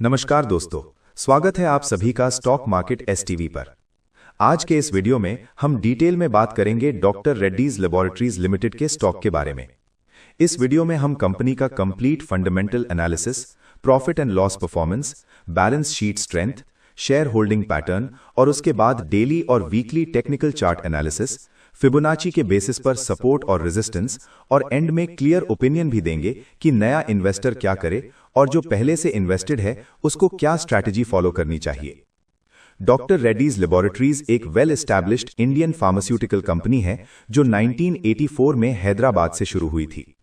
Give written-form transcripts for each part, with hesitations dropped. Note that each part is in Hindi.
नमस्कार दोस्तों, स्वागत है आप सभी का स्टॉक मार्केट एसटीवी पर। आज के इस वीडियो में हम डिटेल में बात करेंगे डॉक्टर रेड्डीज लेबोरेटरीज लिमिटेड के स्टॉक के बारे में। इस वीडियो में हम कंपनी का complete fundamental analysis, profit and loss performance, balance sheet strength, share holding pattern और उसके बाद डेली और weekly technical chart analysis, Fibonacci के बेसिस पर सपोर्ट और रेजिस्टेंस और एंड में क्लियर ओपिनियन भी देंगे कि नया इन्वेस्टर क्या करे और जो पहले से इन्वेस्टेड है उसको क्या स्ट्रैटेजी फॉलो करनी चाहिए। डॉक्टर रेड्डीज लेबोरेटरीज एक well established Indian pharmaceutical company है जो 1984 में हैदराबाद से शुरू हुई थी।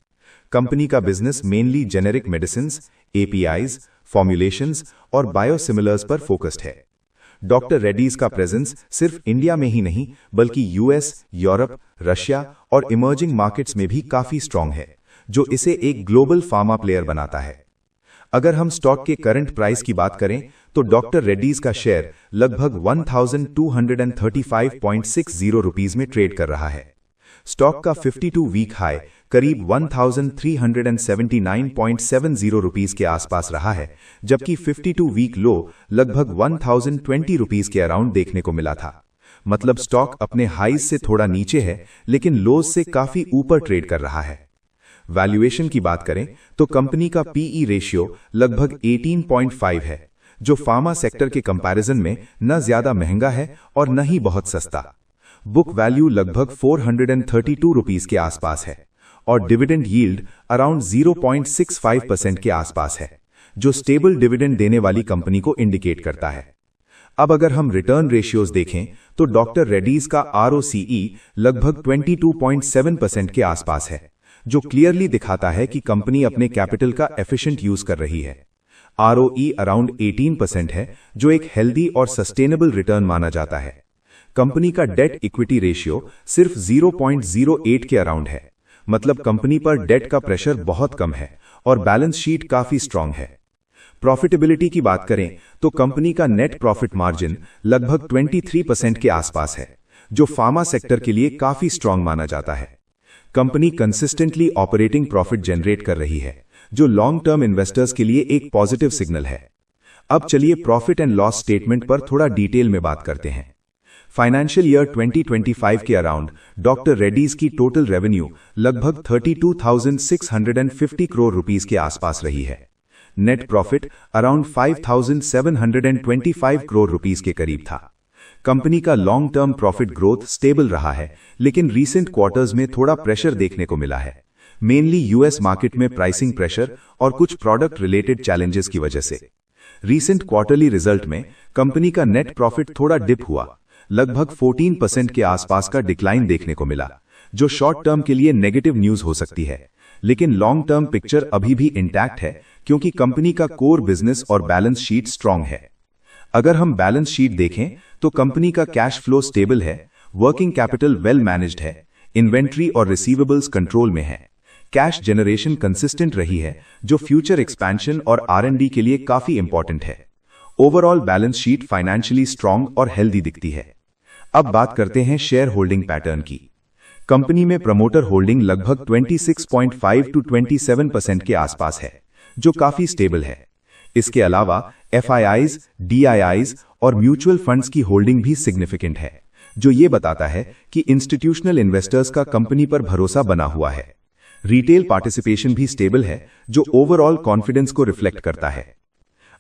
कंपनी का business mainly generic medicines, APIs, formulations और बायोसिमिलर्स पर फोकस्ड है। डॉक्टर रेड्डीज का प्रेजेंस सिर्फ इंडिया में ही नहीं बल्कि यूएस, यूरोप, रशिया और इमर्जिंग मार्केट्स में भी काफी स्ट्रांग है, जो इसे एक ग्लोबल फार्मा प्लेयर बनाता है। अगर हम स्टॉक के करंट प्राइस की बात करें तो डॉक्टर रेड्डीज का शेयर लगभग 1235.60 रुपीस में ट्रेड कर रहा है। स्टॉक का 52 वीक हाई करीब 1379.70 रुपीस के आसपास रहा है, जबकि 52 वीक लो लगभग 1020 रुपीस के अराउंड देखने को मिला था। मतलब स्टॉक अपने हाईज से थोड़ा नीचे है लेकिन लोज से काफी ऊपर ट्रेड कर रहा है। वैल्यूएशन की बात करें तो कंपनी का पीई रेशियो लगभग 18.5 है, जो फार्मा सेक्टर के कंपैरिजन में न ज्यादा महंगा है और न ही बहुत सस्ता। बुक वैल्यू लगभग 432 रुपीस के आसपास है और डिविडेंड यील्ड अराउंड 0.65% के आसपास है, जो स्टेबल डिविडेंड देने वाली कंपनी को इंडिकेट करता है। अब अगर हम रिटर्न रेशियोज देखें तो डॉक्टर रेड्डीज का आरओसीई लगभग 22.7% के आसपास है, जो क्लियरली दिखाता है कि कंपनी अपने कैपिटल का एफिशिएंट यूज कर रही है। आरओई अराउंड 18% है, जो एक हेल्दी और सस्टेनेबल रिटर्न माना जाता है। कंपनी का डेट इक्विटी रेशियो सिर्फ 0.08 के अराउंड है, मतलब कंपनी पर डेट का प्रेशर बहुत कम है और बैलेंस शीट काफी स्ट्रांग है। प्रॉफिटेबिलिटी की बात करें तो कंपनी का नेट प्रॉफिट मार्जिन लगभग 23% के आसपास है, जो फार्मा सेक्टर के लिए काफी स्ट्रांग माना जाता है। Company consistently operating profit generate कर रही है, जो लॉन्ग टर्म इन्वेस्टर्स के लिए एक पॉजिटिव सिग्नल है। अब चलिए प्रॉफिट एंड लॉस स्टेटमेंट पर थोड़ा डिटेल में बात करते हैं। फाइनेंशियल ईयर 2025 के अराउंड डॉक्टर रेड्डीज की टोटल रेवेन्यू लगभग 32,650 करोड़ रुपीस के आसपास रही है। Net profit around 5,725 crore rupees के करीब था। कंपनी का long term profit growth stable रहा है, लेकिन रीसेंट क्वार्टर्स में थोड़ा प्रेशर देखने को मिला है, मेनली यूएस मार्केट में प्राइसिंग प्रेशर और कुछ प्रोडक्ट रिलेटेड चैलेंजेस की वजह से। रीसेंट क्वार्टरली रिजल्ट में कंपनी का नेट प्रॉफिट थोड़ा डिप हुआ, लगभग 14% के आसपास का डिक्लाइन देखने को मिला, जो शॉर्ट टर्म के लिए नेगेटिव न्यूज हो सकती है। लेकिन लॉन्ग टर्म पिक्चर अभी भी इंटैक्ट है, क्योंकि कंपनी का कोर बिजनेस और बैलेंस शीट स्ट्रांग है। अगर हम बैलेंस शीट देखें तो कंपनी का कैश फ्लो स्टेबल है, वर्किंग कैपिटल वेल मैनेज्ड है, इन्वेंट्री और रिसीवेबल्स कंट्रोल में है, कैश जनरेशन कंसिस्टेंट रही है, जो फ्यूचर एक्सपेंशन और आर&डी के लिए काफी इंपॉर्टेंट है। Overall balance sheet financially strong और हेल्दी दिखती है। अब बात करते हैं शेयर होल्डिंग पैटर्न की। कंपनी में प्रमोटर होल्डिंग लगभग 26.5 to 27% के आसपास है, जो काफी स्टेबल है। इसके अलावा एफआईआईज, डीआईआईज और म्यूचुअल फंड्स की होल्डिंग भी सिग्निफिकेंट है, जो ये बताता है कि इंस्टीट्यूशनल इन्वेस्टर्स का कंपनी पर भरोसा बना हुआ है। रिटेल पार्टिसिपेशन भी स्टेबल है, जो ओवरऑल कॉन्फिडेंस को रिफ्लेक्ट करता है।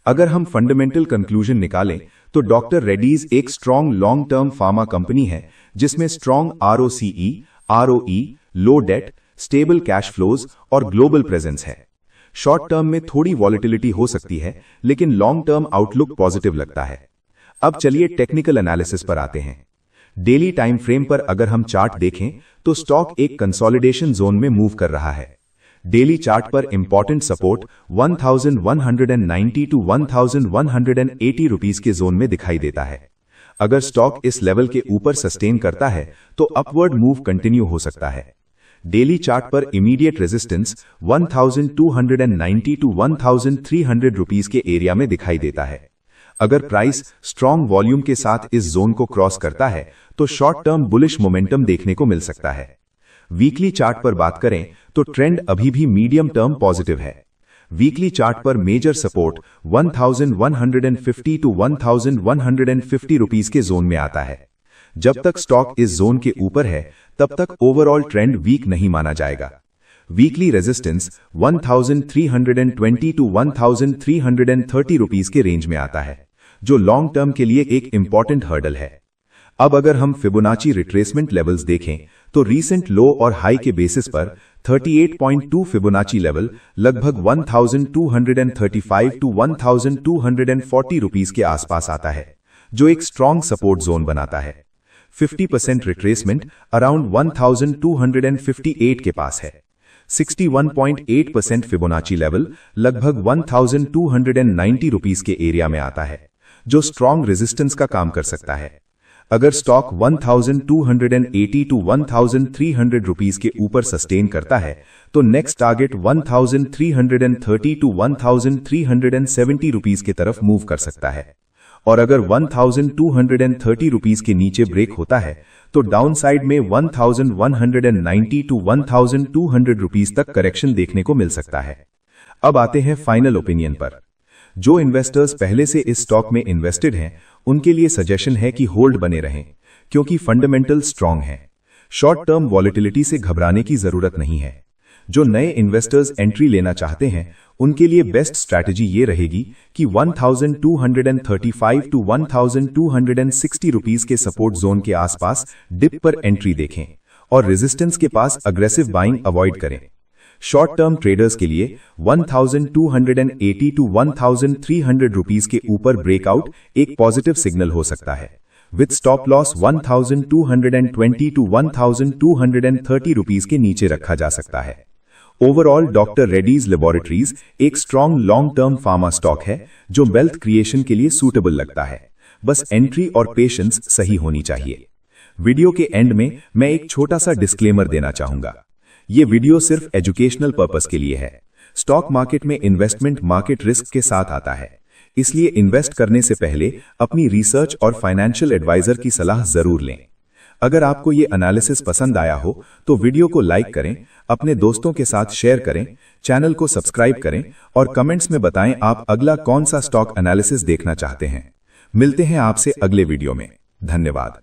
अगर हम फंडामेंटल कंक्लूजन निकालें तो डॉक्टर रेड्डीज एक strong long term pharma company है, जिसमें स्ट्रांग आरओसीई, आरओई, लो डेट, स्टेबल कैश फ्लोज और ग्लोबल प्रेजेंस है। शॉर्ट टर्म में थोड़ी वॉलेटिलिटी हो सकती है, लेकिन लॉन्ग टर्म आउटलुक पॉजिटिव लगता है। अब चलिए टेक्निकल एनालिसिस पर आते हैं। डेली टाइम फ्रेम पर अगर हम चार्ट देखें तो स्टॉक एक कंसोलिडेशन जोन में मूव कर रहा है। डेली चार्ट पर इंपॉर्टेंट सपोर्ट 1190 टू 1180 रुपीस के जोन में दिखाई देता है। अगर स्टॉक इस लेवल के ऊपर सस्टेन करता है तो अपवर्ड मूव कंटिन्यू हो सकता है। डेली चार्ट पर इमीडिएट रेजिस्टेंस 1290 टू 1300 रुपीस के एरिया में दिखाई देता है। अगर प्राइस स्ट्रॉन्ग वॉल्यूम के साथ इस जोन को क्रॉस करता है तो शॉर्ट टर्म बुलिश मोमेंटम देखने को मिल सकता है। वीकली चार्ट पर बात करें तो ट्रेंड अभी भी मीडियम टर्म पॉजिटिव है। वीकली चार्ट पर मेजर सपोर्ट 1150 टू 1150 रुपीस के जोन में आता है। जब तक स्टॉक इस जोन के ऊपर है तब तक ओवरऑल ट्रेंड वीक नहीं माना जाएगा। वीकली रेजिस्टेंस 1320 टू 1330 रुपीस के रेंज में आता है, जो लॉन्ग टर्म के लिए एक इंपॉर्टेंट हर्डल है। अब अगर हम फिबोनाची रिट्रेसमेंट लेवल्स देखें तो रीसेंट लो और हाई के बेसिस पर 38.2 फिबोनाची लेवल लगभग 1235 टू 1240 रुपीस के आसपास आता है, जो एक स्ट्रॉन्ग सपोर्ट जोन बनाता है। 50% रिट्रेसमेंट अराउंड 1258 के पास है। 61.8% फिबोनाची लेवल लगभग 1290 रुपीस के एरिया में आता है, जो स्ट्रॉन्ग रेजिस्टेंस का काम कर सकता है। अगर स्टॉक 1280 टू 1300 रुपीस के ऊपर सस्टेन करता है तो नेक्स्ट टारगेट 1330 टू 1370 रुपीस की तरफ मूव कर सकता है, और अगर 1230 रुपीस के नीचे ब्रेक होता है तो डाउन साइड में 1190 टू 1200 रुपीस तक करेक्शन देखने को मिल सकता है। अब आते हैं फाइनल ओपिनियन पर। जो इन्वेस्टर्स पहले से इस स्टॉक में इन्वेस्टेड हैं उनके लिए सजेशन है कि होल्ड बने रहें, क्योंकि फंडामेंटल स्ट्रांग हैं। शॉर्ट टर्म वॉलेटिलिटी से घबराने की जरूरत नहीं है। जो नए इन्वेस्टर्स एंट्री लेना चाहते हैं उनके लिए बेस्ट स्ट्रैटेजी ये रहेगी कि 1235 टू 1260 रुपीस के सपोर्ट जोन के आसपास डिप पर एंट्री देखें और रेजिस्टेंस के पास अग्रेसिव बाइंग अवॉइड करें। शॉर्ट टर्म ट्रेडर्स के लिए 1280 टू 1300 रुपीस के ऊपर ब्रेकआउट एक पॉजिटिव सिग्नल हो सकता है, with stop loss 1220 to 1230 rupees के नीचे रखा जा सकता है। ओवरऑल डॉक्टर रेड्डीज लेबोरेटरीज एक strong long term pharma stock है जो वेल्थ क्रिएशन के लिए सूटेबल लगता है। बस एंट्री और पेशेंस सही होनी चाहिए। वीडियो के एंड में मैं एक छोटा सा डिस्क्लेमर देना चाहूंगा। ये वीडियो सिर्फ एजुकेशनल पर्पस के लिए है। स्टॉक मार्केट में इन्वेस्टमेंट मार्केट रिस्क के साथ आता है, इसलिए इन्वेस्ट करने से पहले अपनी रिसर्च और फाइनेंशियल एडवाइजर की सलाह जरूर लें। अगर आपको ये एनालिसिस पसंद आया हो तो वीडियो को लाइक करें, अपने दोस्तों के साथ शेयर करें, चैनल को सब्सक्राइब करें और कमेंट्स में बताएं आप अगला कौन सा स्टॉक एनालिसिस देखना चाहते हैं। मिलते हैं आपसे अगले वीडियो में। धन्यवाद।